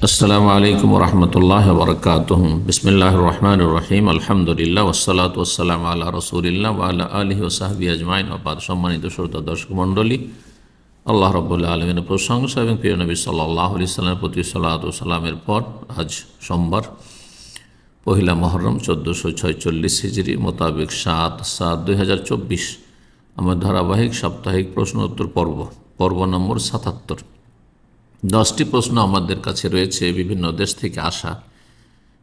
আসসালামু আলাইকুম রহমতুল্লাহ বরকাতুহ। বিসমিল্লাহির রহমানির রহিম। আলহামদুলিল্লাহ ওয়াসসালাতু ওয়াসসালামু আলা রাসূলিল্লাহ ওয়া আলা আলিহি ওয়া সাহবিহি আজমাইন। সম্মানিত শ্রোতা দর্শক মণ্ডলী, আল্লাহ রাব্বুল আলামিনের প্রশংসা এবং প্রিয় নবী সাল্লাল্লাহু আলাইহি সাল্লামের প্রতি সালাত ও সালামের পর আজ সোমবার পহিলা মুহররম 1446 হিজরি মোতাবেক 7/7/2024 আমার ধারাবাহিক সাপ্তাহিক প্রশ্ন উত্তর পর্ব নম্বর 77। 10টি প্রশ্ন আমাদের কাছে রয়েছে বিভিন্ন দেশ থেকে আসা,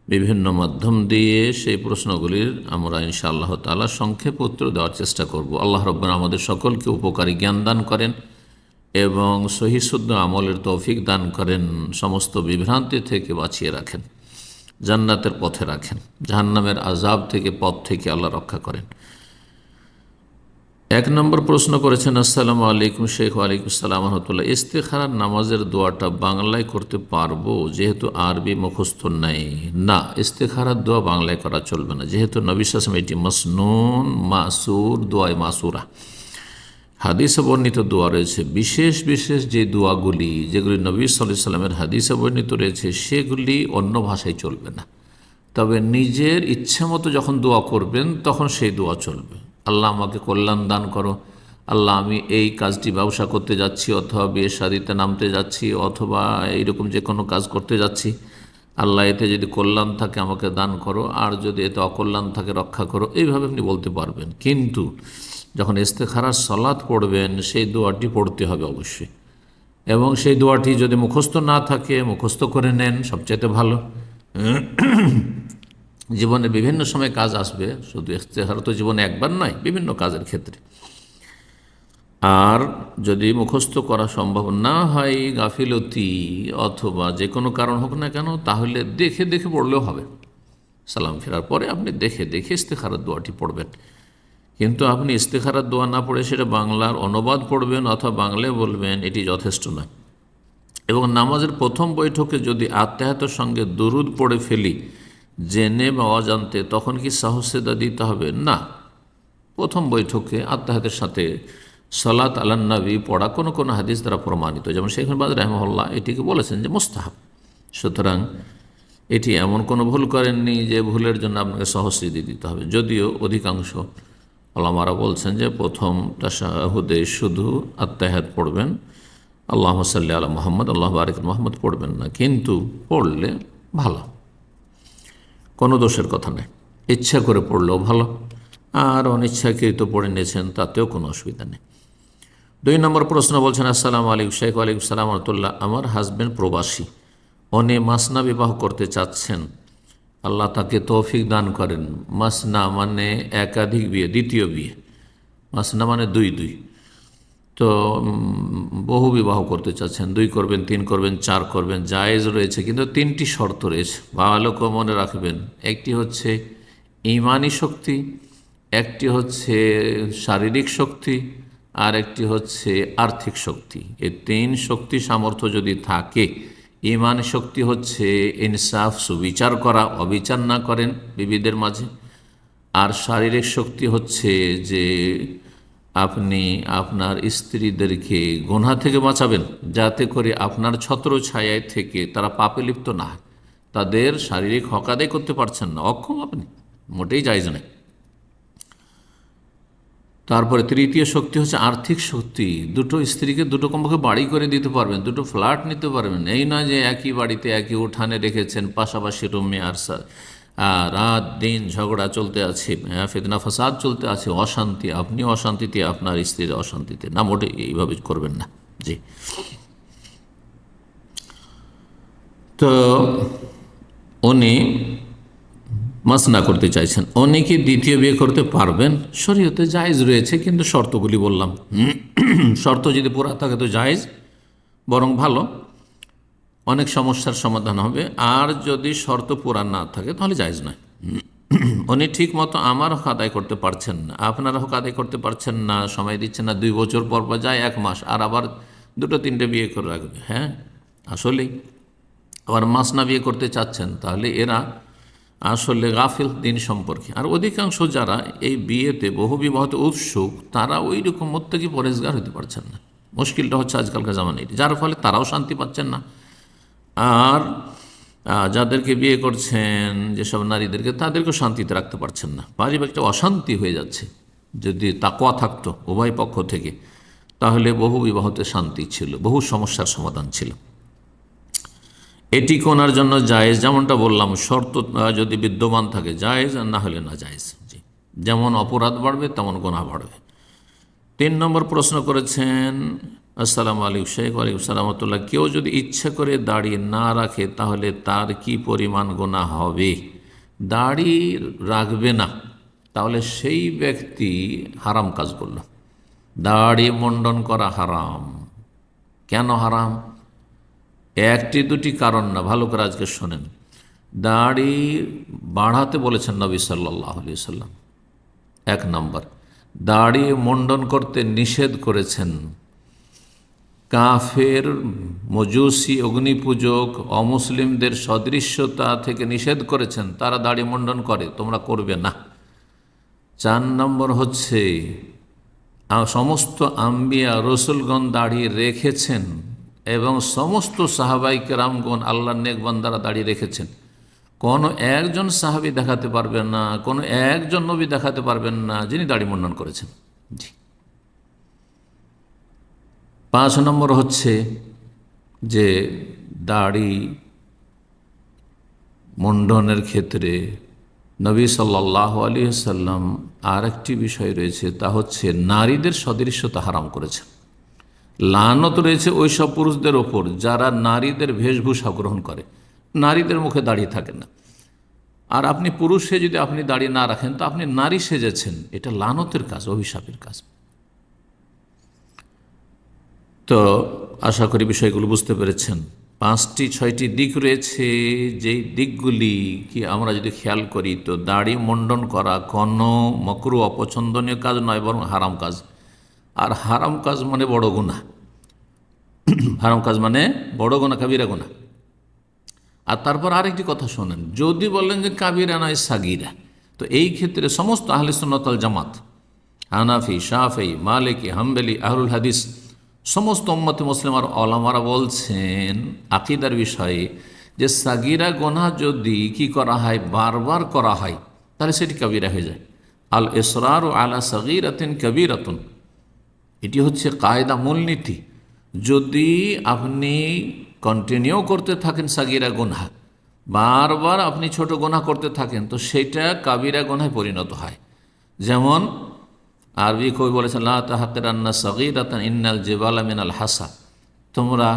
বিভিন্ন মাধ্যম দিয়ে সেই প্রশ্নগুলির আমরা ইনশাআল্লাহ তাআলা সংক্ষেপে উত্তর দেওয়ার চেষ্টা করব। আল্লাহ রাব্বুনা আমাদের সকলকে উপকারী জ্ঞান দান করেন এবং সহিহ শুদ্ধ আমলের তৌফিক দান করেন, সমস্ত বিভ্রান্তি থেকে বাঁচিয়ে রাখেন, জান্নাতের পথে রাখেন, জাহান্নামের আযাব থেকে পথ থেকে আল্লাহ রক্ষা করেন। 1 নম্বর প্রশ্ন করেছেন, আসসালামু আলাইকুম শেখ। ওয়ালাইকুম আসসালাম রহমতুল্লাহ। ইস্তেখারার নামাজের দোয়াটা বাংলায় করতে পারবো যেহেতু আরবি মুখস্থ নাই? না, ইস্তেখারার দোয়া বাংলায় করা চলবে না, যেহেতু নবী সাল্লাল্লাহু আলাইহি ওয়াসাল্লাম এটি মাসনুন মাসুর দোয়ায় মাসুরা হাদিসে বর্ণিত দোয়া রয়েছে। বিশেষ বিশেষ যে দোয়াগুলি যেগুলি নবী সাল্লাল্লাহু আলাইহি ওয়াসাল্লামের হাদিসে বর্ণিত রয়েছে সেগুলি অন্য ভাষায় চলবে না, তবে নিজের ইচ্ছা মতো যখন দোয়া করবেন তখন সেই দোয়া চলবে। আল্লাহ আমাকে কল্যাণ দান করো, আল্লাহ আমি এই কাজটি ব্যবসা করতে যাচ্ছি, অথবা বিয়ে শাদিতে নামতে যাচ্ছি, অথবা এইরকম যে কোনো কাজ করতে যাচ্ছি, আল্লাহ এতে যদি কল্যাণ থাকে আমাকে দান করো, আর যদি এতে অকল্যাণ থাকে রক্ষা করো, এইভাবে আপনি বলতে পারবেন। কিন্তু যখন ইস্তেখারার সালাত পড়বেন সেই দোয়াটি পড়তে হবে অবশ্যই, এবং সেই দোয়াটি যদি মুখস্থ না থাকে মুখস্থ করে নেন, সবচাইতে ভালো। জীবনে বিভিন্ন সময় কাজ আসবে, শুধু ইস্তেখারা তো জীবনে একবার নয়, বিভিন্ন কাজের ক্ষেত্রে। আর যদি মুখস্থ করা সম্ভব না হয়, গাফিলতি অথবা যে কোনো কারণ হোক না কেন, তাহলে দেখে দেখে পড়লেও হবে। সালাম ফেরার পরে আপনি দেখে দেখে ইস্তেখারার দোয়াটি পড়বেন, কিন্তু আপনি ইস্তেখারার দোয়া না পড়ে সেটা বাংলার অনুবাদ পড়বেন অথবা বাংলায় বলবেন, এটি যথেষ্ট নয়। এবং নামাজের প্রথম বৈঠকে যদি আত্তাহিয়াতের সঙ্গে দুরুদ পড়ে ফেলি জেনে বা অজান্তে, তখন কি সাহসেদা দিতে হবে? না, প্রথম বৈঠকে আত্তাহিয়াতের সাথে সালাত আলান নবী পড়া কোনো কোনো হাদিস দ্বারা প্রমাণিত, যেমন শেখ বাজ রাহিমাহুল্লাহ এটিকে বলেছেন যে মুস্তাহাব। সুতরাং এটি এমন কোনো ভুল করেননি যে ভুলের জন্য আপনাকে সাহসিদি দিতে হবে। যদিও অধিকাংশ ওলামারা বলছেন যে প্রথম তাশাহুদে শুধু আত্তাহিয়াত পড়বেন, আল্লাহুম্মা সাল্লি আলা মুহাম্মদ আল্লাহু বারিক আলা মুহাম্মদ পড়বেন না, কিন্তু পড়লে ভালো, কোনো দোষের কথা নেই। ইচ্ছা করে পড়লেও ভালো, আর অনিচ্ছাকৃত পড়ে নিয়েছেন তাতেও কোনো অসুবিধা নেই। 2 নম্বর প্রশ্ন বলছেন, আসসালামু আলাইকুম শেখ। ওয়ালাইকুম আসসালাম রহমতুল্লাহ। আমার হাজব্যান্ড প্রবাসী, উনি মাসনা বিবাহ করতে চাচ্ছেন, আল্লাহ তাকে তৌফিক দান করেন। মাসনা মানে একাধিক বিয়ে, দ্বিতীয় বিয়ে। মাসনা মানে 2 তো বহু বিবাহ করতে চাচ্ছেন, 2 করবেন, 3 করবেন, 4 করবেন, জায়েজ রয়েছে, কিন্তু 3টি শর্ত রয়েছে, ভালো করে মনে রাখবেন। একটি হচ্ছে ঈমানি শক্তি, একটি হচ্ছে শারীরিক শক্তি, আর একটি হচ্ছে আর্থিক শক্তি। এই 3 শক্তি সামর্থ্য যদি থাকে, ঈমানি শক্তি হচ্ছে ইনসাফ, সুবিচার করা, অবিচার না করেন বিবিদের মাঝে, আর শারীরিক শক্তি হচ্ছে যে আপনি আপনার স্ত্রীদেরকে গুনাহ থেকে বাঁচাবেন, যাতে করে আপনার ছত্র ছায়ায় থেকে তারা পাপে লিপ্ত না হয়। তাদের শারীরিক হক আদায় করতে পারছেন না, অক্ষম আপনি, মোটেই জায়েজ নেই। তারপরে তৃতীয় শক্তি হচ্ছে আর্থিক শক্তি। 2 স্ত্রীকে 2 কমপক্ষে বাড়ি করে দিতে পারবেন, 2 ফ্ল্যাট নিতে পারবেন। এই নয় যে একই বাড়িতে একই উঠানে রেখেছেন, পাশাপাশি রুমে, আর রাত দিন ঝগড়া চলতে আছে, ফিতনা ফাসাদ চলতে আছে, অশান্তি, আপনি অশান্তিতে, আপনার স্ত্রীর অশান্তিতে, না, মোটে এইভাবে করবেন না। জি, তো উনি মাসনা করতে চাইছেন, উনি কি দ্বিতীয় বিয়ে করতে পারবেন? শরীয়তে জায়েজ রয়েছে, কিন্তু শর্তগুলি বললাম। শর্ত যদি পুরা থাকে তো জায়েজ, বরং ভালো, অনেক সমস্যার সমাধান হবে। আর যদি শর্ত পুরা না থাকে তাহলে জায়েজ নয়। উনি ঠিক মতো আমার হক আদায় করতে পারছেন না, আপনার হক আদায় করতে পারছেন না, সময় দিচ্ছেন না, 2 বছর পর পর যায় 1 মাস, আর আবার 2-3টে বিয়ে করে রাখবে। হ্যাঁ, আসলেই আবার মাসনা বিয়ে করতে চাচ্ছেন, তাহলে এরা আসলে গাফিল দিন সম্পর্কে। আর অধিকাংশ যারা এই বিয়েতে বহু বিবাহতে উৎসুক, তারা ওই রকম মুত্তাকি পরেজগার হতে পারছেন না। মুশকিলটা হচ্ছে আজকালকার জামানায়, যার ফলে তারাও শান্তি পাচ্ছেন না, আর যাদেরকে বিয়ে করছেন যেসব নারীদেরকে, তাদেরকেও শান্তিতে রাখতে পারছেন না, পারিবারিক একটা অশান্তি হয়ে যাচ্ছে। যদি তাকওয়া থাকতো উভয় পক্ষ থেকে, তাহলে বহু বিবাহতে শান্তি ছিল, বহু সমস্যার সমাধান ছিল। এটি কোনার জন্য জায়েজ, যেমনটা বললাম, শর্ত যদি বিদ্যমান থাকে জায়েজ, আর না হলে না জায়েজ। জি, যেমন অপরাধ বাড়বে তেমন গুনাহ বাড়বে। 3 নম্বর প্রশ্ন করেছেন, আসসালামু আলাইকুম শেখ। ওয়ালাইকুম সালামতুল্লাহ। কেউ যদি ইচ্ছা করে দাড়ি না রাখে তাহলে তার কি পরিমাণ গুনাহ হবে? দাড়ি রাখবে না, তাহলে সেই ব্যক্তি হারাম কাজ করল। দাড়ি মুন্ডন করা হারাম। কেন হারাম? একটি দুটি কারণ না, ভালো করে আজকে শোনেন। দাড়ি বাড়াতে বলেছেন নবী সাল্লাল্লাহু আলাইহি ওয়াসাল্লাম। 1 নম্বর, দাড়ি মুন্ডন করতে নিষেধ করেছেন। কাফের, মজুসি, অগ্নিপূজক, অমুসলিমদের সদৃশ্যতা থেকে নিষেধ করেছেন। তারা দাড়ি মুন্ডন করে, তোমরা করবে না। 4 নম্বর হচ্ছে, সমস্ত আম্বিয়া রসুলগণ দাড়ি রেখেছেন এবং সমস্ত সাহাবাই কেরামগণ আল্লাহর নেক বান্দারা দাড়ি রেখেছেন। কোনো একজন সাহাবী দেখাতে পারবেন না, কোনো একজন নবী দেখাতে পারবেন না যিনি দাড়ি মুন্ডন করেছেন। জি। 5 নম্বর হচ্ছে যে দাড়ি মুন্ডনের ক্ষেত্রে নবী সাল্লাল্লাহু আলাইহি ওয়াসাল্লাম আর একটি বিষয় রয়েছে, তা হচ্ছে নারীদের সদৃশ্যতা হারাম করেছেন। লানত রয়েছে ওই সব পুরুষদের ওপর যারা নারীদের বেশভূষা গ্রহণ করে, নারীদের মুখে দাড়ি থাকে না। আর আপনি পুরুষে যদি আপনি দাড়ি না রাখেন তো আপনি নারী সেজেছেন, এটা লানতের কাজ, অভিশাপের কাজ। তো আশা করি বিষয়গুলো বুঝতে পেরেছেন। 5টি 6টি দিক রয়েছে, যেই দিকগুলি কি আমরা যদি খেয়াল করি তো দাড়ি মুন্ডন করা কোনো মকরুহ অপছন্দনীয় কাজ নয়, বরং হারাম কাজ। আর হারাম কাজ মানে বড় গুনাহ। হারাম কাজ মানে বড় গুনাহ, কাবিরা গুনাহ। আর তারপর আরেকটি কথা শোনেন, যদি বলেন যে কাবিরা নয় সাগিরা, তো এই ক্ষেত্রে সমস্ত আহলে সুন্নাত ওয়াল জামাত, হানাফি, শাফেঈ, মালিকি, হাম্বলি, আহলুল হাদিস, সমস্ত উম্মতে মুসলিমার ওলামারা বলছেন আকীদার বিষয়ে যে সাগিরা গুনাহ যদি কি করা হয়, বারবার করা হয়, তাহলে সেটি কাবিরা হয়ে যায়। আল ইসরারু আলা সাগীরাতিন কাবীরাতুন, এটি হচ্ছে কায়দা, মূলনীতি। যদি আপনি কন্টিনিউ করতে থাকেন সাগিরা গুনাহ, বারবার আপনি ছোট গুনাহ করতে থাকেন, তো সেটা কাবিরা গুনাহে পরিণত হয়। যেমন আরবি কবি বলেছেন, লা তাহকিরান্না সাগীরাতান ইন্নাল জিবালা মিনাল হাসা, তোমরা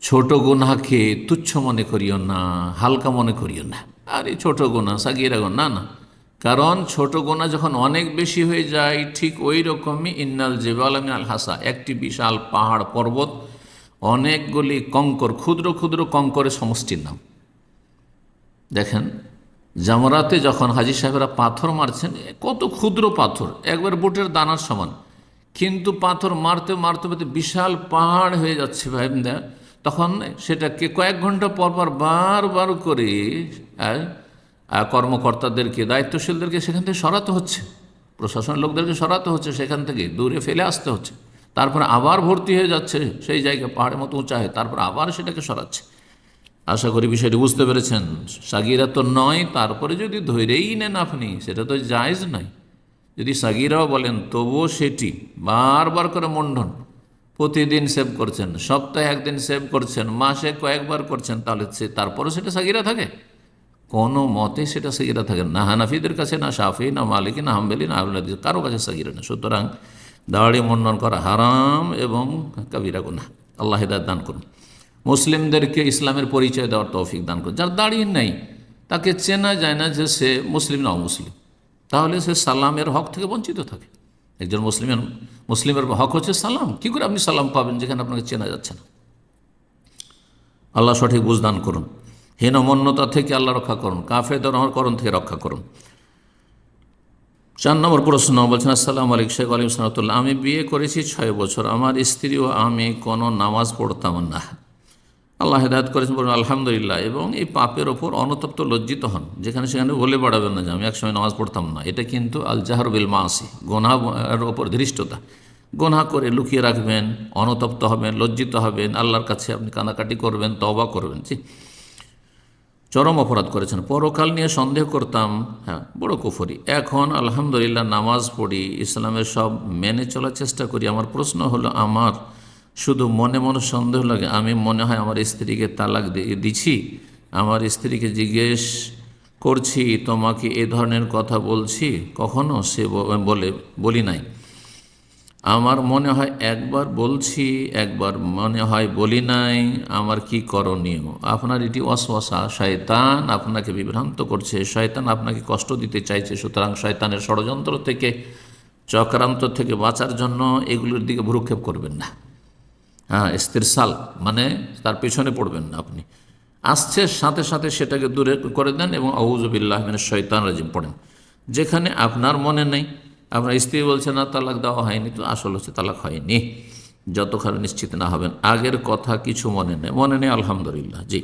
ছোট গুনাহকে তুচ্ছ মনে করিও না, হালকা মনে করিও না। আর এই ছোট গুনাহ, সাগীরা গুনাহ, না, কারণ ছোট গুনাহ যখন অনেক বেশি হয়ে যায়, ঠিক ওই রকমই ইন্নাল জিবালা মিনাল হাসা, একটি বিশাল পাহাড় পর্বত অনেকগুলি কঙ্কর, ক্ষুদ্র ক্ষুদ্র কঙ্করের সমষ্টির নাম। দেখেন জামরাতে যখন হাজী সাহেবরা পাথর মারছেন, কত ক্ষুদ্র পাথর, একবার বুটের দানার সমান, কিন্তু পাথর মারতে মারতে মারতে বিশাল পাহাড় হয়ে যাচ্ছে ভাইরা। তখন সেটাকে কয়েক ঘন্টা পর পর বারবার করে কর্মকর্তাদেরকে, দায়িত্বশীলদেরকে সেখান থেকে সরাতে হচ্ছে, প্রশাসনের লোকদেরকে সরাতে হচ্ছে, সেখান থেকে দূরে ফেলে আসতে হচ্ছে। তারপরে আবার ভর্তি হয়ে যাচ্ছে সেই জায়গায়, পাহাড়ের মতো উঁচা হয়, তারপর আবার সেটাকে সরাচ্ছে। আশা করি বিষয়টি বুঝতে পেরেছেন। সাগিরা তো নয়, তারপরে যদি ধৈরেই নেন আপনি, সেটা তো জায়েজ নয়। যদি সাগিরাও বলেন তবুও সেটি বারবার করে মুন্ডন, প্রতিদিন সেভ করছেন, সপ্তাহে একদিন সেভ করছেন, মাসে কয়েকবার করছেন, তাহলে তারপরে সেটা সাগিরা থাকে? কোনো মতে সেটা সাগিরা থাকে না। হানাফিদের কাছে, না শাফি, না মালিকি, না হাম্বলি, না আহলুল হাদিস, কারো কাছে সাগিরা না। সুতরাং দাড়ি মুন্ডন করা হারাম এবং কাবিরা গুনাহ। আল্লাহ হিদায়াত দান করুন। মুসলিমদেরকে ইসলামের পরিচয় দেওয়ার তৌফিক দান করুন। যার দাড়ি নেই তাকে চেনা যায় না যে সে মুসলিম না অমুসলিম, তাহলে সে সালামের হক থেকে বঞ্চিত থাকে। একজন মুসলিমের হক হচ্ছে সালাম। কী করে আপনি সালাম পাবেন যেখানে আপনাকে চেনা যাচ্ছে না? আল্লাহ সঠিক বুঝ দান করুন। হীনমন্যতা থেকে আল্লাহ রক্ষা করুন, কাফেরদের করণ থেকে রক্ষা করুন। 4 নম্বর প্রশ্ন বলছেন, আসসালামু আলাইকুম শেখ। ওয়ালাইকুম সালাম। আমি বিয়ে করেছি 6 বছর, আমার স্ত্রী ও আমি কোনো নামাজ পড়তাম না। আল্লাহ হেদায়েত করেছেন, বলুন আলহামদুলিল্লাহ। এবং এই পাপের ওপর অনুতপ্ত লজ্জিত হন, যেখানে সেখানে বলে বাড়াবেন না যে আমি একসময় নামাজ পড়তাম না। এটা কিন্তু আল জাহর বিল মাসি, গুনাহের ওপর ধৃষ্টতা। গুনাহ করে লুকিয়ে রাখবেন, অনুতপ্ত হবেন, লজ্জিত হবেন, আল্লাহর কাছে আপনি কান্নাকাটি করবেন, তওবা করবেন। জি, চরম অপরাধ করেছেন। পরকাল নিয়ে সন্দেহ করতাম, হ্যাঁ বড় কুফরি। এখন আলহামদুলিল্লাহ নামাজ পড়ি, ইসলামের সব মেনে চলার চেষ্টা করি। আমার প্রশ্ন হলো, আমার শুধু মনে মনে সন্দেহ লাগে, আমি মনে হয় আমার স্ত্রীকে তালাক দিছি। আমার স্ত্রীকে জিজ্ঞেস করছি, তোমাকে এ ধরনের কথা বলছি কখনো? সে বলি নাই। আমার মনে হয় একবার বলছি, একবার মনে হয় বলি নাই। আমার কি করণীয়? আপনার এটি ওয়াসওয়াসা, শয়তান আপনাকে বিভ্রান্ত করছে, শয়তান আপনাকে কষ্ট দিতে চাইছে। সুতরাং শয়তানের ষড়যন্ত্র থেকে, চক্রান্ত থেকে বাঁচার জন্য এগুলোর দিকে ভ্রুক্ষেপ করবেন না। হ্যাঁ, ইস্তিরসাল মানে তার পেছনে পড়বেন না আপনি। আসছে সাথে সাথে সেটাকে দূরে করে দেন এবং আউযু বিল্লাহি মিনাশ শাইতানির রাজিম পড়েন। যেখানে আপনার মনে নেই, আপনার স্ত্রী বলছে না তালাক দেওয়া হয়নি, তো আসল হচ্ছে তালাক হয়নি। যতক্ষণ নিশ্চিত না হবেন, আগের কথা কিছু মনে নেই আলহামদুলিল্লাহ। জি,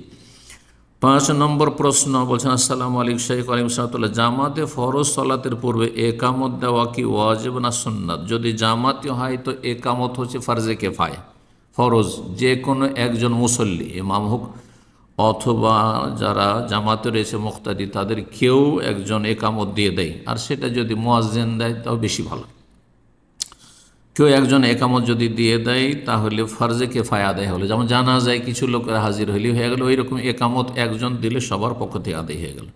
5 নম্বর প্রশ্ন বলছেন, আসসালামু আলাইকুম শাইখ আলাইকুম সালাতুল্লাহ, জামাতে ফরজ সালাতের পূর্বে একামত দেওয়া কি ওয়াজিব না সুন্নাত? যদি জামাতে হয় তো একামত হচ্ছে ফারজে কেফায়া, ফরজ। যে কোনো একজন মুসল্লি, ইমাম হোক অথবা যারা জামাতে রয়েছে মুক্তাদি, তাদের কেউ একজন একামত দিয়ে দেয়, আর সেটা যদি মুয়াজ্জিন দেয় তাও বেশি ভালো। কেউ একজন একামত যদি দিয়ে দেয় তাহলে ফারজে কেফায়া আদায় হলো, যেমন জানাজায় কিছু লোকের হাজির হলেই হয়ে গেল, ওই রকম একামত একজন দিলে সবার পক্ষ থেকে আদায় হয়ে গেল,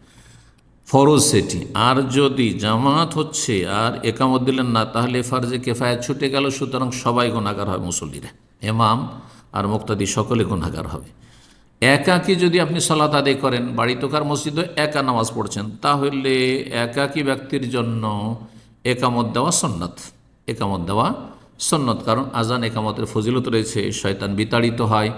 ফরজ সেটি। আর যদি জামাত হচ্ছে আর একামত দিলেন না, তাহলে ফারজে কেফায়া ছুটে গেল। সুতরাং সবাই গুনাহগার হয়, মুসল্লিরা, ইমাম আর মুক্তাদি সকলে গুনাহগার হবে। একাকী যদি আপনি সালাত আদায় করেন, বাড়িতে কার মসজিদে একা নামাজ পড়ছেন, তাহলে একাকী ব্যক্তির জন্য একামত দেওয়া সুন্নাত। একামত দেওয়া সুন্নাত, কারণ আজান একামতের ফজিলত রয়েছে, শয়তান বিতাড়িত হয়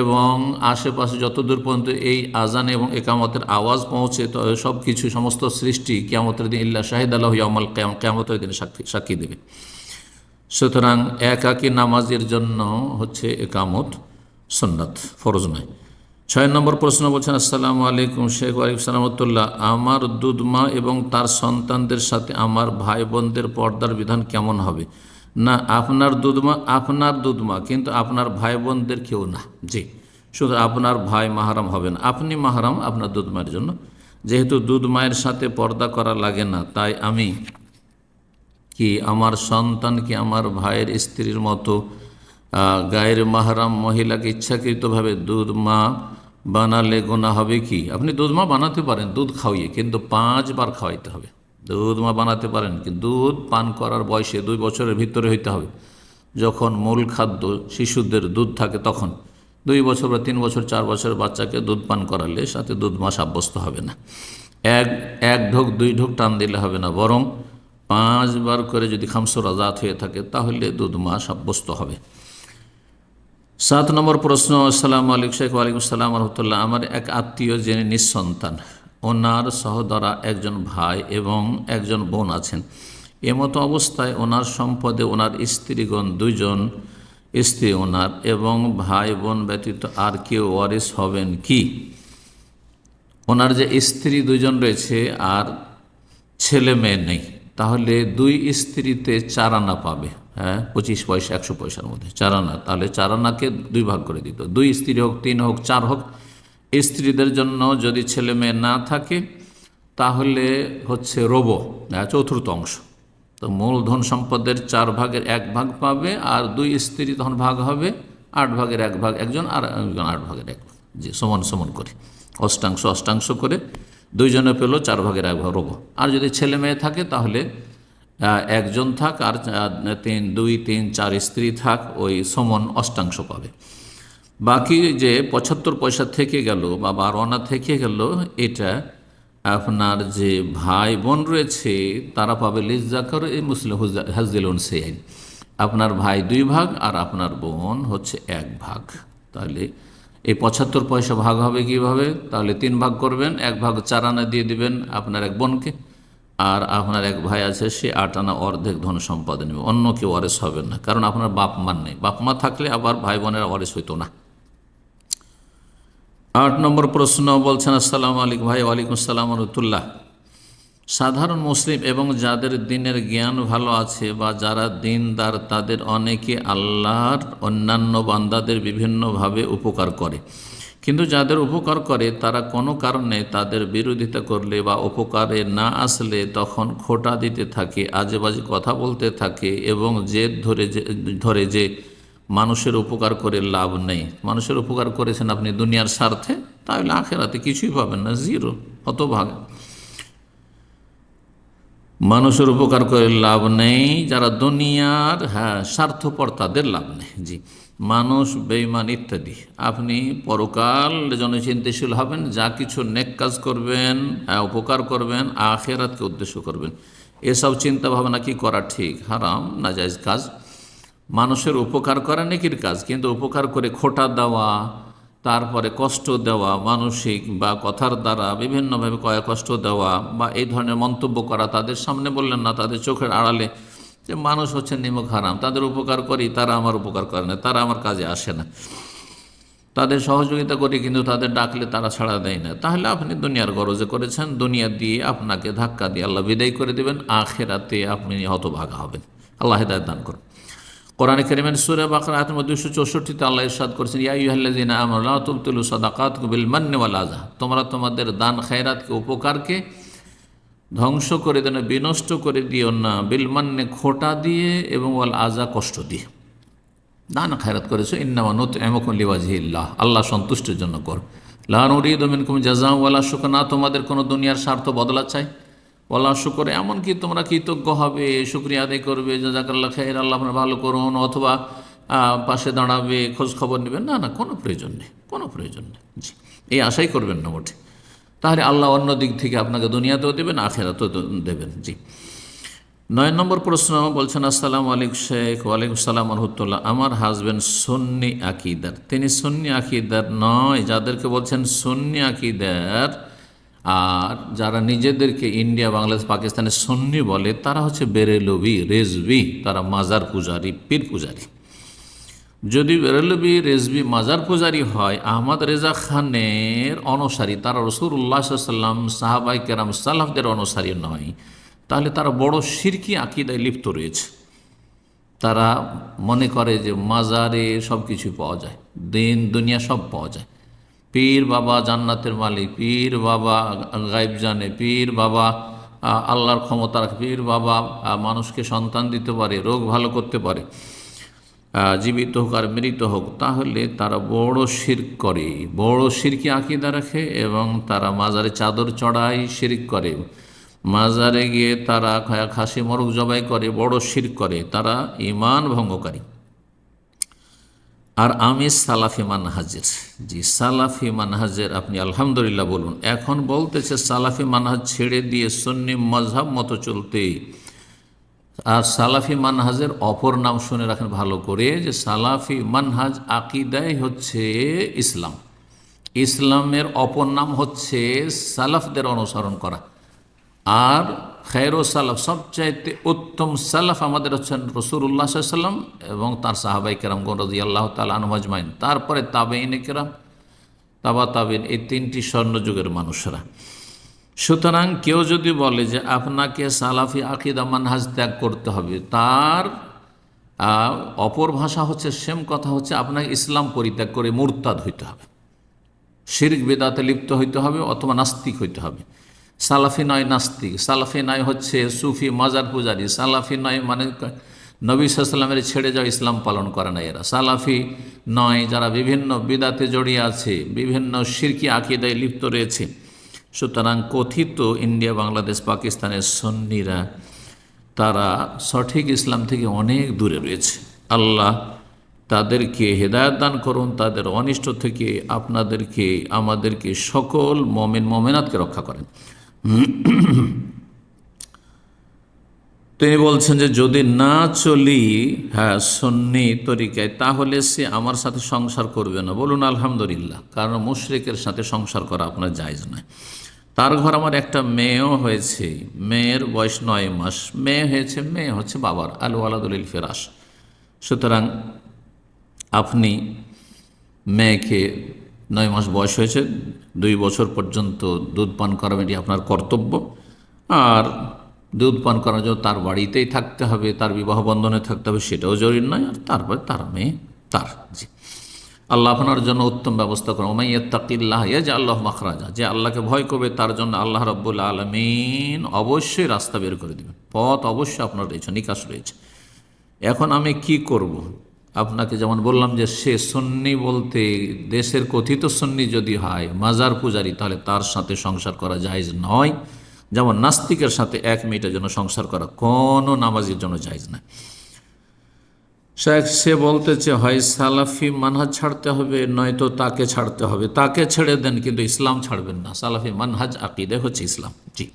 এবং আশেপাশে যতদূর পর্যন্ত এই আজান এবং একামতের আওয়াজ পৌঁছে, তো সব কিছু সমস্ত সৃষ্টি কিয়ামতের দিন ইল্লা শাহিদ আল্লাহু ইয়াউমাল কিয়ামা, কিয়ামতের দিনে সাক্ষী দেবে। সুতরাং একাকী নামাজের জন্য হচ্ছে একামত সুন্নাত, ফরজ নয়। 6 নম্বর প্রশ্ন বলছেন, আসসালামু আলাইকুম শেখ ওয়ালাইকুম সালামতুল্লাহ, আমার দুধমা এবং তার সন্তানদের সাথে আমার ভাই বোনদের পর্দার বিধান কেমন হবে? না, আপনার দুধমা, কিন্তু আপনার ভাই বোনদের কেউ না। জি, শুধু আপনার ভাই মাহারাম হবেন, আপনি মাহারাম আপনার দুধমায়ের জন্য। যেহেতু দুধমায়ের সাথে পর্দা করা লাগে না, তাই আমি কি আমার সন্তানকে আমার ভাইয়ের স্ত্রীর মতো গায়ের মাহরাম মহিলাকে ইচ্ছাকৃতভাবে দুধ মা বানালে গোনা হবে কি? আপনি দুধ মা বানাতে পারেন দুধ খাওয়িয়ে, কিন্তু 5 বার খাওয়াইতে হবে। দুধ মা বানাতে পারেন, কিন্তু দুধ পান করার বয়সে 2 বছরের ভিতরে হইতে হবে। যখন মূল খাদ্য শিশুদের দুধ থাকে, তখন 2 বছর বা 3 বছর 4 বছরের বাচ্চাকে দুধ পান করালে সাথে দুধ মা সাব্যস্ত হবে না। এক ঢোক 2 ঢোক টান দিলে হবে না, বরং 5 বার করে যদি খামসুর আজাদ হয়ে থাকে তাহলে দুধ মা সাব্যস্ত হবে। 7 নম্বর প্রশ্ন, আসসালামু আলাইকুম শেখ ওয়ালাইকুম আসসালাম রহমতুল্লাহ, আমার এক আত্মীয় যিনি নিঃসন্তান, ওনার সহোদরা একজন ভাই এবং একজন বোন আছেন। এমতো অবস্থায় ওনার সম্পদে ওনার স্ত্রীগণ 2 জন স্ত্রী ওনার এবং ভাই বোন ব্যতীত আর কেউ ওয়ারিস হবেন কি? ওনার যে স্ত্রী 2 জন রয়েছে আর ছেলে মেয়ে নেই, তাহলে 2 স্ত্রীতে 4 আনা পাবে। হ্যাঁ, 25 পয়সা 100 পয়সার মধ্যে 4 আনা, তাহলে 4 আনাকে 2 ভাগ করে দিত। 2 স্ত্রী হোক, 3 হোক, 4 হোক, স্ত্রীদের জন্য যদি ছেলে মেয়ে না থাকে তাহলে হচ্ছে রোবো, চতুর্থ অংশ। তো মূলধন সম্পদের 4 ভাগের 1 ভাগ পাবে, আর 2 স্ত্রী তখন ভাগ হবে 8 ভাগের 1 ভাগ একজন, আর একজন 8 ভাগের 1 ভাগ, যে সমান সমান করে অষ্টাংশ করে 2 জনে পেল 4 ভাগের 1 ভাগ রোবো। আর যদি ছেলে মেয়ে থাকে তাহলে একজন থাক আর 2, 3, 4 স্ত্রী থাক, ওই সমান অষ্টাংশ পাবে। বাকি যে 75 পয়সা থেকে গেল বা 12 আনা থেকে গেল, এটা আপনার যে ভাই বোন রয়েছে তারা পাবে লিজ্জাকার এই মুসলিম হাজিল উনসাইন। আপনার ভাই 2 ভাগ আর আপনার বোন হচ্ছে 1 ভাগ। তাহলে এই 75 পয়সা ভাগ হবে কিভাবে? তাহলে 3 ভাগ করবেন, 1 ভাগ 4 আনা দিয়ে দিবেন আপনার এক বোনকে, আর আপনার এক ভাই আছে সে 8 আনা অর্ধেক ধন সম্পদ নেবে, অন্য কেউ ওয়ারিস হবে না, কারণ আপনার বাপ মা নেই। বাপ মা থাকলে আবার ভাই বোনের ওয়ারিস হইতো না। 8 নম্বর প্রশ্ন বলছেন, আসসালামু আলাইকুম ভাই। ওয়ালাইকুম আসসালাম রহমতুল্লাহ, সাধারণ মুসলিম এবং যাদের দিনের জ্ঞান ভালো আছে বা যারা দিনদার তাদের অনেকে আল্লাহর অন্যান্য বান্দাদের বিভিন্নভাবে উপকার করে, কিন্তু যাদের উপকার করে তারা কোনো কারণে তাদের বিরোধিতা করলে বা উপকারে না আসলে তখন খোঁটা দিতে থাকে, আজেবাজে কথা বলতে থাকে এবং জেদ ধরে যে মানুষের উপকার করে লাভ নেই। মানুষের উপকার করেছেন আপনি দুনিয়ার স্বার্থে, তাহলে আখেরাতে কিছুই পাবেন না, জিরো, হতভাগা। মানুষের উপকার করে লাভ নেই, যারা দুনিয়ার স্বার্থপর তাদের লাভ নেই। জি, মানুষ, বেঈমান ইত্যাদি। আপনি পরকাল জন্য চিন্তাশীল হবেন, যা কিছু নেক কাজ করবেন, উপকার করবেন, আখেরাতকে উদ্দেশ্য করবেন। এসব চিন্তা ভাবনা কি করা ঠিক? হারাম, নাজায়েজ কাজ। মানুষের উপকার করা নেকির কাজ, কিন্তু উপকার করে খোঁটা দেওয়া, তারপরে কষ্ট দেওয়া, মানসিক বা কথার দ্বারা বিভিন্নভাবে কষ্ট দেওয়া বা এই ধরনের মন্তব্য করা, তাদের সামনে বললেন না, তাদের চোখের আড়ালে, যে মানুষ হচ্ছে নিমক হারাম, তাদের উপকার করি, তারা আমার উপকার করে না, তারা আমার কাজে আসে না, তাদের সহযোগিতা করি কিন্তু তাদের ডাকলে তারা ছাড়া দেয় না, তাহলে আপনি দুনিয়ার গরজে করেছেন, দুনিয়া দিয়ে আপনাকে ধাক্কা দিয়ে আল্লাহ বিদায় করে দেবেন, আখেরাতে আপনি হতভাগা হবেন। আল্লাহ হেদায়েত দান করুন। কোরআনে কারীমের সূরা বাকারা আয়াত নম্বর 264-তে আল্লাহ ইরশাদ করেছেন, ইয়া আইয়ুহাল্লাযীনা আমানু লা তুবতিলু সাদাকাতুকুম বিল মান্নি ওয়াল আযা, তোমরা তোমাদের দান খায়রাতকে, উপকারকে ধ্বংস করে দেন, বিনষ্ট করে দিও না, বিল মান্নে, খোঁটা দিয়ে, এবং ওয়াল আযা, কষ্ট দিয়ে। দান খায়রাত করেছো, ইন্নামা নুতইমুকুম লিওয়াজহিল্লাহ, আল্লাহ সন্তুষ্টির জন্য কর। লা নুরিদু মিনকুম জাযাআ ওয়ালা শুকরা, না তোমাদের কোনো দুনিয়ার স্বার্থ বদলা চাই, ওয়ালা শুকর, এমনকি তোমরা কৃতজ্ঞ হবে, শুকরিয়া আদায় করবে, জাযাকাল্লাহ খাইর, আল্লাহ আপনার ভালো করুন, অথবা পাশে দাঁড়াবে, খোঁজ খবর নেবেন, না না, কোনো প্রয়োজন নেই, কোনো প্রয়োজন নেই। জি, এই আশাই করবেন না মোটে, তাহলে আল্লাহ অন্য দিক থেকে আপনাকে দুনিয়াতেও দেবেন, আখেরাতেও দেবেন। জি, 9 নম্বর প্রশ্ন বলছেন, আসসালামু আলাইকুম শেখ। ওয়ালাইকুম সালাম রহমতুল্লাহ। আমার হাজব্যান্ড সুন্নি আকিদার, তিনি সুন্নি আকিদার নয়, যাদেরকে বলছেন সুন্নি আকিদার, আর যারা নিজেদেরকে ইন্ডিয়া, বাংলাদেশ, পাকিস্তানের সুন্নি বলে, তারা হচ্ছে বেরেলভি, রেজভি, তারা মাজার পূজারি, পীর পূজারি। যদি বেরেলভি, রেজভি, মাজার পূজারি হয়, আহমদ রেজা খানের অনুসারী, তারা রাসূলুল্লাহ সাল্লাল্লাহু আলাইহি ওয়াসাল্লাম, সাহাবায়ে কেরাম, সালাফদের অনুসারী নয়, তাহলে তারা বড় শিরকি আকিদায় লিপ্ত রয়েছে। তারা মনে করে যে মাজারে সব কিছু পাওয়া যায়, দুনিয়া সব পাওয়া যায়, পীর বাবা জান্নাতের মালিক, পীর বাবা গায়েব জানে, পীর বাবা আল্লাহর ক্ষমতা রাখে, পীর বাবা মানুষকে সন্তান দিতে পারে, রোগ ভালো করতে পারে, জীবিত হোক আর মৃত হোক, তাহলে তারা বড় শিরক করে, বড় শিরকি আকিদা রাখে, এবং তারা মাজারে চাদর চড়াই, শিরক করে, মাজারে গিয়ে তারা খাসি মরগ জবাই করে, বড় শিরক করে, তারা ঈমান ভঙ্গকারী। আর আমি সালাফি মানহাজের। জি, সালাফি মানহাজের আপনি আলহামদুলিল্লাহ বলুন। এখন বলতেছে সালাফি মানহাজ ছেড়ে দিয়ে সুন্নি মজহাব মতো চলতে। আর সালাফি মানহাজের অপর নাম শুনে রাখেন ভালো করে, যে সালাফি মানহাজ আকিদায় হচ্ছে ইসলাম, ইসলামের অপর নাম হচ্ছে সালাফদের অনুসরণ করা। আর খায়রুস সালাফ, সবচাইতে উত্তম সালাফ আমাদের হচ্ছেন রাসূলুল্লাহ সাল্লাল্লাহু আলাইহি ওয়াসাল্লাম এবং তার সাহাবায়ে কেরামগণ রাদিয়াল্লাহু তাআলা আনহুম আজমাইন, তারপরে তাবেঈনে কেরাম, তাবা তাবেঈন, এই তিনটি স্বর্ণযুগের মানুষরা। সুতরাং কেউ যদি বলে যে আপনাকে সালাফি আকিদা মানহাজ ত্যাগ করতে হবে, তার অপর ভাষা হচ্ছে, সেম কথা হচ্ছে, আপনাকে ইসলাম পরিত্যাগ করে মুরতাদ হইতে হবে, শিরক বিদআতে লিপ্ত হইতে হবে, অথবা নাস্তিক হইতে হবে। সালাফি নয় নাস্তিক, সালাফি নয় হচ্ছে সুফি মাজার পূজারি, সালাফি নয় মানে নবী সাল্লাল্লাহু আলাইহি ওয়াসাল্লামের ছেড়ে যাওয়া ইসলাম পালন করে না এরা, সালাফি নয় যারা বিভিন্ন বিদআতে জড়িয়ে আছে, বিভিন্ন শিরকি আকিদায় লিপ্ত রয়েছে। সুতরাং কথিত ইন্ডিয়া, বাংলাদেশ, পাকিস্তানের সুন্নিরা, তারা সঠিক ইসলাম থেকে অনেক দূরে রয়েছে। আল্লাহ তাদেরকে হেদায়েত দান করুন, তাদের অনিষ্ট থেকে আপনাদেরকে, আমাদেরকে, সকল মুমিন মুমিনাতকে রক্ষা করেন। তিনি বলছেন যে যদি না চলি সুন্নি তরিকায়, তাহলে সে আমার সাথে সংসার করবে না। বলুন আলহামদুলিল্লাহ, কারণ মুশরিকের সাথে সংসার করা আপনার জায়েজ নয়। তার ঘর আমার একটা মেয়েও হয়েছে, মেয়ের বয়স 9 মাস, মেয়ে হয়েছে, মেয়ে হচ্ছে বাবার, আল ওয়ালাদুল ফিরাশ। সুতরাং আপনি মেয়েকে 9 মাস বয়স হয়েছে, 2 বছর পর্যন্ত দুধ পান করাবেন, এটি আপনার কর্তব্য। আর দুধ পান করার জন্য তার বাড়িতেই থাকতে হবে, তার বিবাহ বন্ধনে থাকতে হবে, সেটাও জরুরি নয়। আর তারপরে তার মেয়ে তার। জি, আল্লাহ আপনার জন্য উত্তম ব্যবস্থা করেন। ওমাই ইয়াত্তাকিল্লাহ ইয়াজআল লাহু মাখরাজা, যে আল্লাহকে ভয় করবে তার জন্য আল্লাহ রাব্বুল আলামিন অবশ্যই রাস্তা বের করে দেবেন, পথ অবশ্যই আপনার রয়েছে, নিকাশ রয়েছে। এখন আমি কি করব? আপনাকে যেমন বললাম যে সে সুন্নি বলতে দেশের কথিত সুন্নি যদি হয়, মাজার পূজারী, তাহলে তার সাথে সংসার করা জায়েজ নয়। যেমন নাস্তিকের সাথে 1 মিনিটের জন্য সংসার করা কোনো নামাজের জন্য জায়েজ নয়। সে বলতেছে হয় সালাফি মানহাজ ছাড়তে হবে, নয়তো তাকে ছাড়তে হবে। তাকে ছেড়ে দেন, কিন্তু ইসলাম ছাড়বেন না। সালাফি মানহাজ আকিদে হচ্ছে ইসলাম। জি,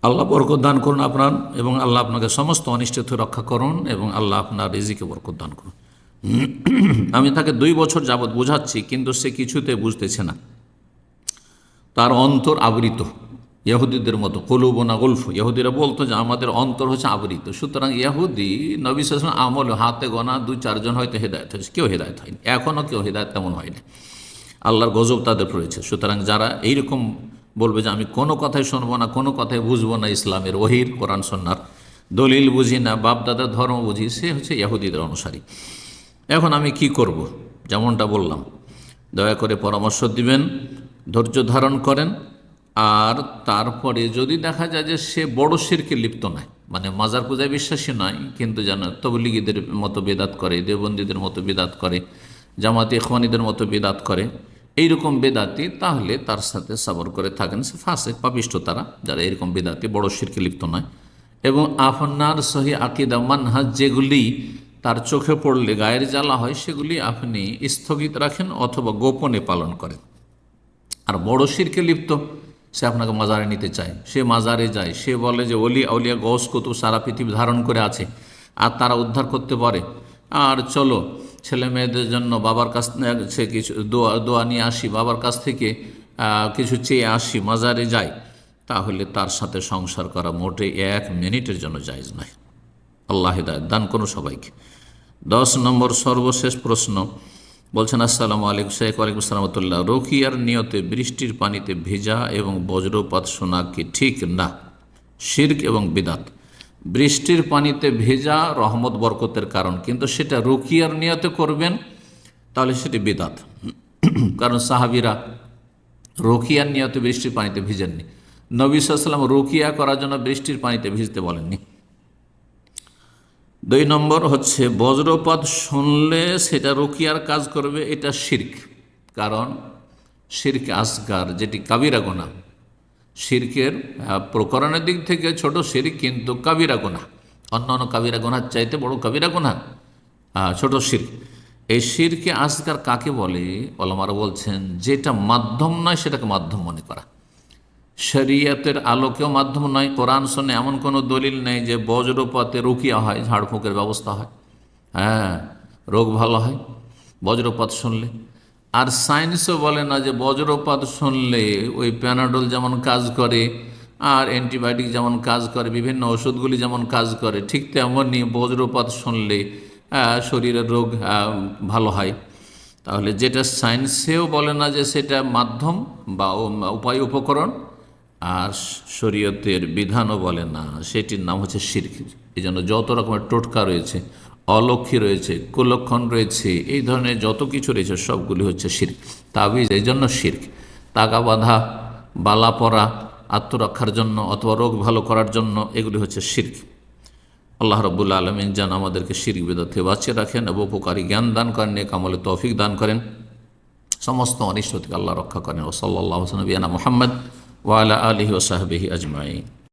আল্লাহ বরকত দান করুন আপনার, এবং আল্লাহ আপনাকে সমস্ত অনিষ্ট থেকে রক্ষা করুন, এবং আল্লাহ আপনার রিজিকে বরকত দান করুন। আমি তাকে 2 বছর যাবৎ বোঝাচ্ছি, কিন্তু সে কিছুতে বুঝতেছে না। তার অন্তর আবৃত, ইহুদিদের মতো। কুলুবুনা গুলফ, ইহুদিরা বলতো যে আমাদের অন্তর হচ্ছে আবৃত। সুতরাং ইহুদি নবী সাল্লাল্লাহু আলাইহি ওয়াসাল্লাম আমল হাতে গোনা 2-4 জন হয়তো হেদায়েত হয়েছে, কেউ হেদায়েত হয়নি, এখনও কেউ হেদায়েত তেমন হয়নি। আল্লাহর গজব তাদের পড়েছে। সুতরাং যারা এইরকম বলবে যে আমি কোনো কথাই শুনবো না, কোনো কথাই বুঝবো না, ইসলামের ওহির কোরআন সুন্নাহর দলিল বুঝি না, বাপ দাদার ধর্ম বুঝি, সে হচ্ছে ইহুদিদের অনুসারী। এখন আমি কি করব? যেমনটা বললাম, দয়া করে পরামর্শ দিবেন, ধৈর্য ধারণ করেন। আর তারপরে যদি দেখা যায় যে সে বড় শিরকে লিপ্ত নয়, মানে মাজার পূজায় বিশ্বাসী নয়, কিন্তু যেন তবলিগীদের মতো বেদাত করে, দেওবন্দীদের মতো বেদাত করে, জামাতে ইখওয়ানীদের মতো বেদাত করে, এইরকম বেদাতি, তাহলে তার সাথে সবর করে থাকেন। সে ফাসিক পাপিষ্ঠ তারা, যারা এরকম বেদাতি বড় শিরকে লিপ্ত নয়। এবং আপনার সহি আকিদা মানহাজ যেগুলি তার চোখে পড়লে গায়ের জ্বালা হয়, সেগুলি আপনি স্থগিত রাখেন অথবা গোপনে পালন করেন। আর বড় শিরকে লিপ্ত, সে আপনাকে মাজারে নিতে চায়, সে মাজারে যায়, সে বলে যে অলি আউলিয়া গৌস কুতুব সারা পৃথিবী ধারণ করে আছে আর তারা উদ্ধার করতে পারে, আর চলো ছেলে মেয়েদের জন্য বাবার কাছ থেকে কিছু দোয়া নিয়ে আসি, বাবার কাছ থেকে কিছু চেয়ে আসি, মাজারে যাই, তাহলে তার সাথে সংসার করা মোটে 1 মিনিটের জন্য জায়েজ নয়। আল্লাহ হিদায়াত দান করুন সবাইকে। 10 নম্বর সর্বশেষ প্রশ্ন বলছেন, আসসালামু আলাইকুম শেখ। ওয়ালাইকুম আসসালাম রাহমাতুল্লাহ। রুকিয়ার নিয়তে বৃষ্টির পানিতে ভেজা এবং বজ্রপাত শোনা কি ঠিক না? শিরক এবং বিদাত। বৃষ্টির পানিতে ভেজা রহমত বরকতের কারণ, কিন্তু সেটা রুকিয়ার নিয়তে করবেন তাহলে সেটি বিদাত। কারণ সাহাবীরা রুকিয়ার নিয়তে বৃষ্টির পানিতে ভিজেননি। নবী সাল্লাল্লাহু আলাইহি ওয়াসাল্লাম রুকিয়া করার জন্য বৃষ্টির পানিতে ভিজতে বলেননি। 2 নম্বর হচ্ছে বজ্রপাত শুনলে সেটা রুকিয়ার কাজ করবে, এটা শিরক। কারণ শিরক আসগার, যেটি কাবিরা গুনাহ, শিরকের প্রকরণের দিক থেকে ছোট শিরক, কিন্তু কাবিরা গুনাহ, অন্যান্য কাবিরা গুনাহর চাইতে বড় কাবিরা গুনাহ ছোট শিরক। এই শিরকে আসগার কাকে বলে? ওলামারা বলছেন যেটা মাধ্যম নয় সেটাকে মাধ্যম মনে করা। শরীয়তের আলোকেও মাধ্যম নয়। কোরআন শুনে এমন কোনো দলিল নেই যে বজ্রপাতে রুকিয়া হয়, ঝাড়ফুঁকের ব্যবস্থা হয়, হ্যাঁ রোগ ভালো হয় বজ্রপাত শুনলে। আর সায়েন্সও বলে না যে বজ্রপাত শুনলে ওই প্যানাডল যেমন কাজ করে, আর অ্যান্টিবায়োটিক যেমন কাজ করে, বিভিন্ন ওষুধগুলি যেমন কাজ করে, ঠিক তেমনই বজ্রপাত শুনলে শরীরের রোগ ভালো হয়। তাহলে যেটা সায়েন্সেও বলে না যে সেটা মাধ্যম বা উপায় উপকরণ, আর শরীয়তের বিধানও বলে না, সেটির নাম হচ্ছে শিরক। এই জন্য যত রকমের টোটকা রয়েছে, অলক্ষী রয়েছে, কুলক্ষণ রয়েছে, এই ধরনের যত কিছু রয়েছে সবগুলি হচ্ছে শিরক। তাবিজ এই জন্য শিরক। তাগা বাঁধা, বালা পরা আত্মরক্ষার জন্য অথবা রোগ ভালো করার জন্য, এগুলি হচ্ছে শিরক। আল্লাহ রাব্বুল আলামিন যেন আমাদেরকে শিরক বিদআত থেকে বাঁচিয়ে রাখেন এবং উপকারী জ্ঞান দান করেন, নেক আমলে তৌফিক দান করেন, সমস্ত অনিষ্ট থেকে আল্লাহ রক্ষা করেন। ওয়া সাল্লাল্লাহু আলা নবিয়িনা মুহাম্মদ ওয়া আলা আলিহি ওয়া সাহবিহি আজমাইন।